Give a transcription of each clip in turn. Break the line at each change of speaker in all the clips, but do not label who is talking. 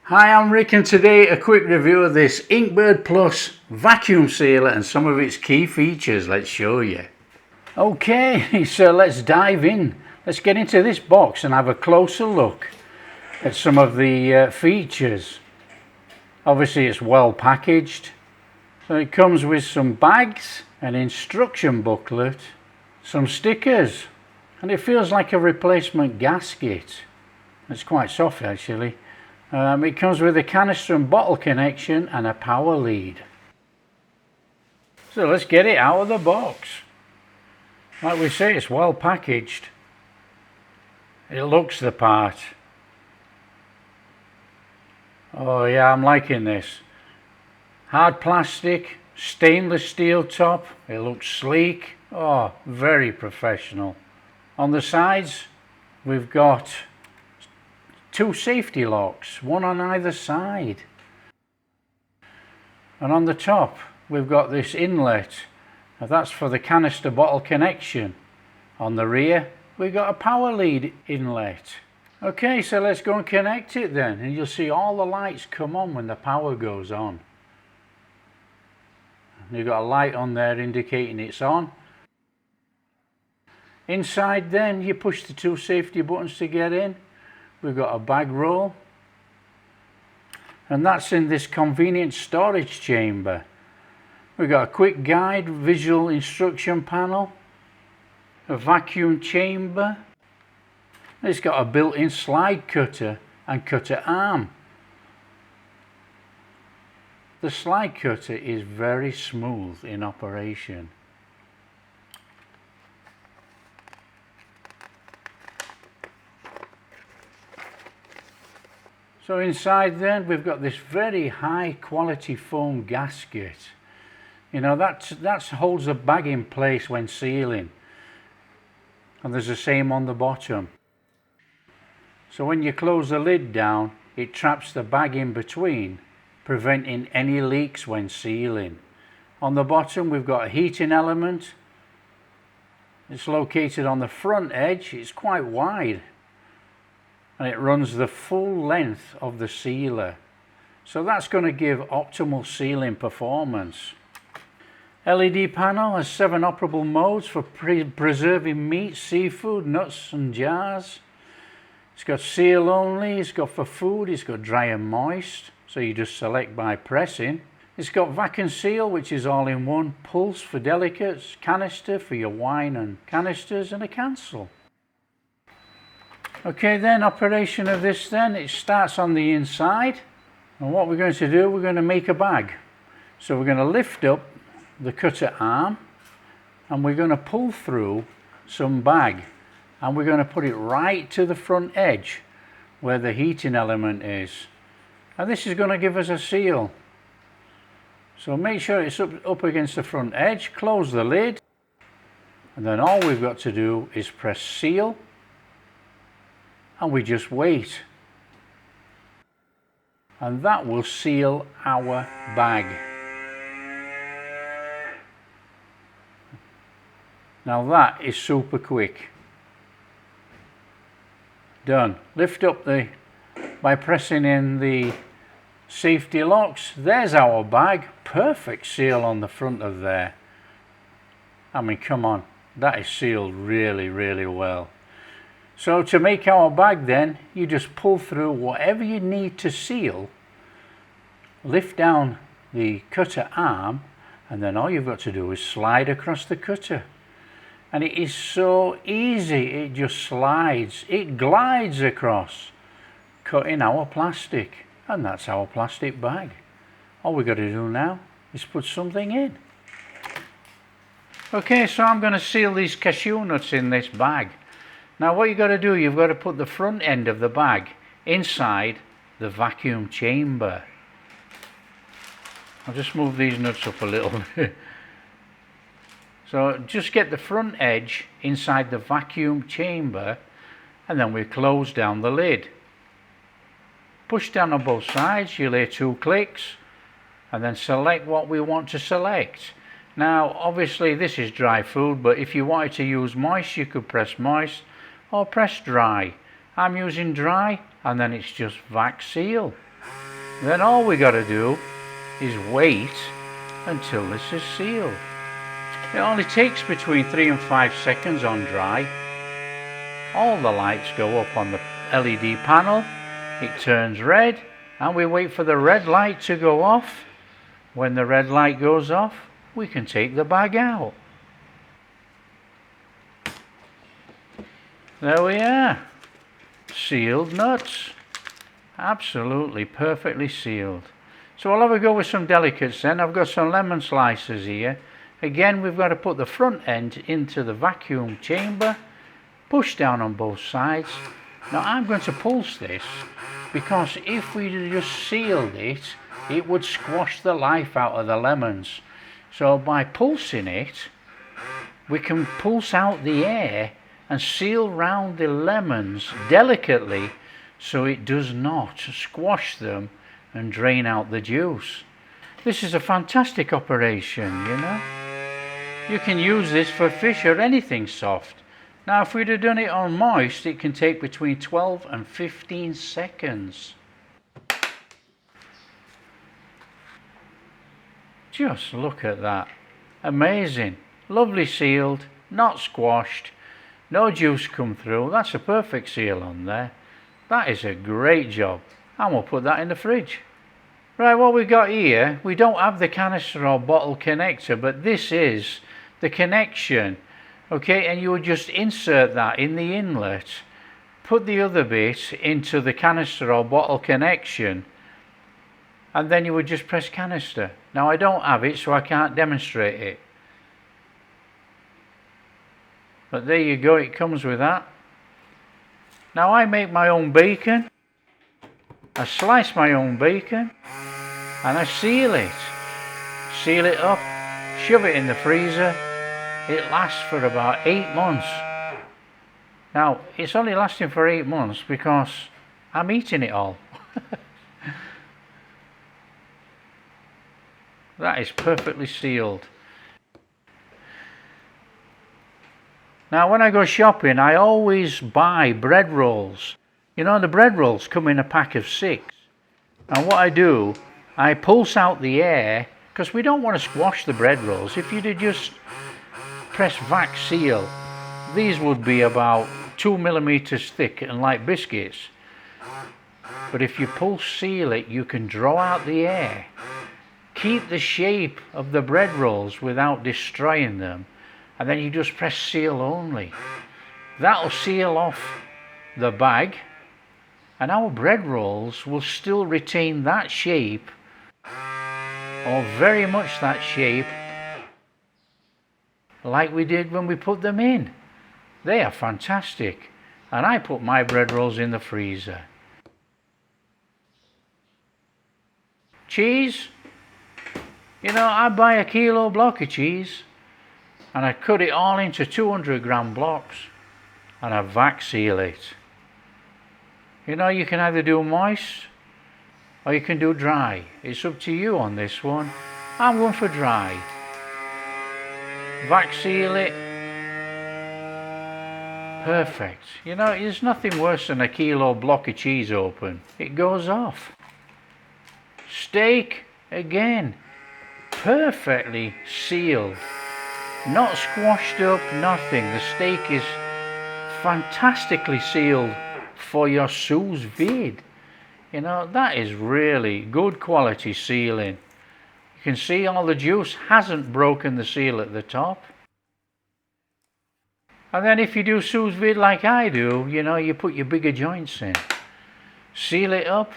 Hi, I'm Rick, and today a quick review of this INKBIRD Plus vacuum sealer and some of its key features. Let's show you. Okay, so let's dive in. Let's get into this box and have a closer look at some of the features. Obviously it's well packaged. So it comes with some bags, an instruction booklet, some stickers, and it feels like a replacement gasket. It's quite soft actually. It comes with a canister and bottle connection and a power lead. So let's get it out of the box. Like we say, it's well packaged. It looks the part. Oh yeah, I'm liking this. Hard plastic, stainless steel top. It looks sleek. Oh, very professional. On the sides, we've got two safety locks, one on either side. And on the top, we've got this inlet. Now that's for the canister bottle connection. On the rear, we've got a power lead inlet. Okay, so let's go and connect it then, and you'll see all the lights come on when the power goes on. You've got a light on there indicating it's on. Inside then, you push the two safety buttons to get in. We've got a bag roll, and that's in this convenient storage chamber. We've got a quick guide visual instruction panel, a vacuum chamber. It's got a built-in slide cutter and cutter arm. The slide cutter is very smooth in operation. So inside then we've got this very high quality foam gasket. You know, that holds the bag in place when sealing. And there's the same on the bottom. So when you close the lid down, it traps the bag in between, preventing any leaks when sealing. On the bottom we've got a heating element. It's located on the front edge. It's quite wide, and it runs the full length of the sealer. So that's going to give optimal sealing performance. LED panel has 7 operable modes for preserving meat, seafood, nuts and jars. It's got seal only, it's got for food, it's got dry and moist, so you just select by pressing. It's got vacuum seal, which is all in one, pulse for delicates, canister for your wine and canisters, and a cancel. Okay then, operation of this then, it starts on the inside, and what we're going to do, we're going to make a bag. So we're going to lift up the cutter arm, and we're going to pull through some bag, and we're going to put it right to the front edge where the heating element is. And this is going to give us a seal. So make sure it's up against the front edge, close the lid, and then all we've got to do is press seal, and we just wait, and that will seal our bag. Now that is super quick. Done. Lift up by pressing in the safety locks. There's our bag. Perfect seal on the front of there. I mean, come on, that is sealed really, really well. So to make our bag then, you just pull through whatever you need to seal, lift down the cutter arm, and then all you've got to do is slide across the cutter. And it is so easy, it just slides, it glides across, cutting our plastic. And that's our plastic bag. All we've got to do now is put something in. Okay, so I'm going to seal these cashew nuts in this bag. Now what you've got to do, you've got to put the front end of the bag inside the vacuum chamber. I'll just move these nuts up a little bit. So just get the front edge inside the vacuum chamber, and then we close down the lid. Push down on both sides, you'll hear 2 clicks, and then select what we want to select. Now obviously this is dry food, but if you wanted to use moist, you could press moist or press dry. I'm using dry, and then it's just vac seal. Then all we got to do is wait until this is sealed. It only takes between 3 and 5 seconds on dry. All the lights go up on the LED panel, it turns red, and we wait for the red light to go off. When the red light goes off, we can take the bag out. There we are, sealed nuts, absolutely perfectly sealed. So I'll have a go with some delicates then. I've got some lemon slices here. Again, we've got to put the front end into the vacuum chamber, push down on both sides. Now I'm going to pulse this because if we just sealed it, it would squash the life out of the lemons. So by pulsing it, we can pulse out the air and seal round the lemons delicately so it does not squash them and drain out the juice. This is a fantastic operation, you know. You can use this for fish or anything soft. Now if we'd have done it on moist, it can take between 12 and 15 seconds. Just look at that. Amazing. Lovely sealed, not squashed, no juice come through. That's a perfect seal on there. That is a great job. And we'll put that in the fridge. Right, what we've got here, we don't have the canister or bottle connector, but this is the connection. Okay, and you would just insert that in the inlet, put the other bit into the canister or bottle connection, and then you would just press canister. Now I don't have it, so I can't demonstrate it. But there you go, it comes with that. Now I make my own bacon. I slice my own bacon and I seal it. Seal it up, shove it in the freezer. It lasts for about 8 months. Now it's only lasting for 8 months because I'm eating it all. That is perfectly sealed. Now when I go shopping, I always buy bread rolls. You know, the bread rolls come in a pack of 6. And what I do, I pulse out the air, because we don't want to squash the bread rolls. If you'd have just press vac seal, these would be about 2 millimeters thick and like biscuits. But if you pulse seal it, you can draw out the air, keep the shape of the bread rolls without destroying them, and then you just press seal only. That'll seal off the bag, and our bread rolls will still retain that shape, or very much that shape, like we did when we put them in. They are fantastic, and I put my bread rolls in the freezer. Cheese, you know, I buy a kilo block of cheese and I cut it all into 200-gram blocks and I vac seal it. You know, you can either do moist or you can do dry. It's up to you on this one. I'm going for dry. Vac seal it. Perfect. You know, there's nothing worse than a kilo block of cheese open. It goes off. Steak, again, perfectly sealed. Not squashed up, nothing. The steak is fantastically sealed for your sous vide. You know, that is really good quality sealing. You can see all the juice hasn't broken the seal at the top. And then if you do sous vide like I do, you know, you put your bigger joints in. Seal it up.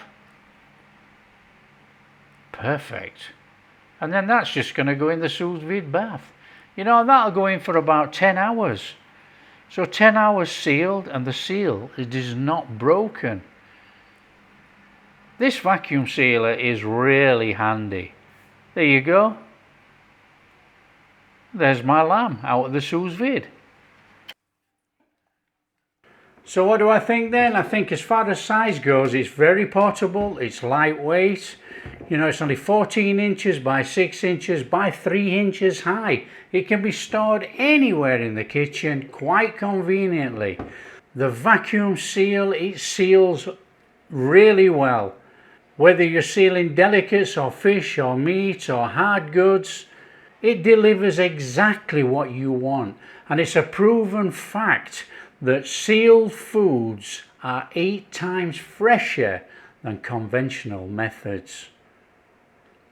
Perfect. And then that's just going to go in the sous vide bath. You know, that'll go in for about 10 hours. So 10 hours sealed, and the seal is not broken. This vacuum sealer is really handy. There you go. There's my lamb out of the sous vide. So what do I think then? I think as far as size goes, it's very portable, it's lightweight. You know, it's only 14 inches by 6 inches by 3 inches high. It can be stored anywhere in the kitchen quite conveniently. The vacuum seal, it seals really well. Whether you're sealing delicates or fish or meat or hard goods, it delivers exactly what you want. And it's a proven fact that sealed foods are 8 times fresher than conventional methods.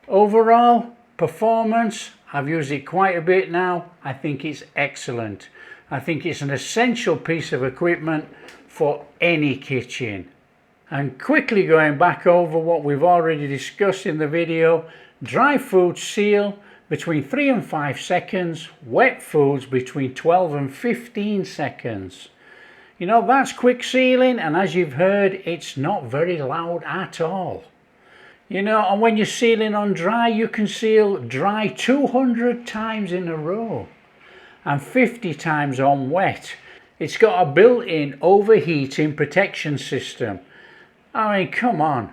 Overall, performance, I've used it quite a bit now. I think it's excellent. I think it's an essential piece of equipment for any kitchen. And quickly going back over what we've already discussed in the video, dry foods seal between 3 and 5 seconds, wet foods between 12 and 15 seconds. You know, that's quick sealing, and as you've heard, it's not very loud at all. You know, and when you're sealing on dry, you can seal dry 200 times in a row and 50 times on wet. It's got a built-in overheating protection system. I mean, come on.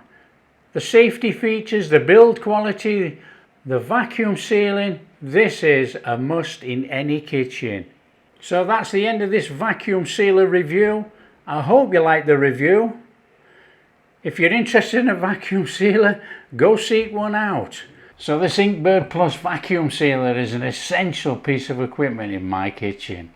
The safety features, the build quality, the vacuum sealing, this is a must in any kitchen. So that's the end of this vacuum sealer review. I hope you liked the review. If you're interested in a vacuum sealer, go seek one out. So this INKBIRD Plus vacuum sealer is an essential piece of equipment in my kitchen.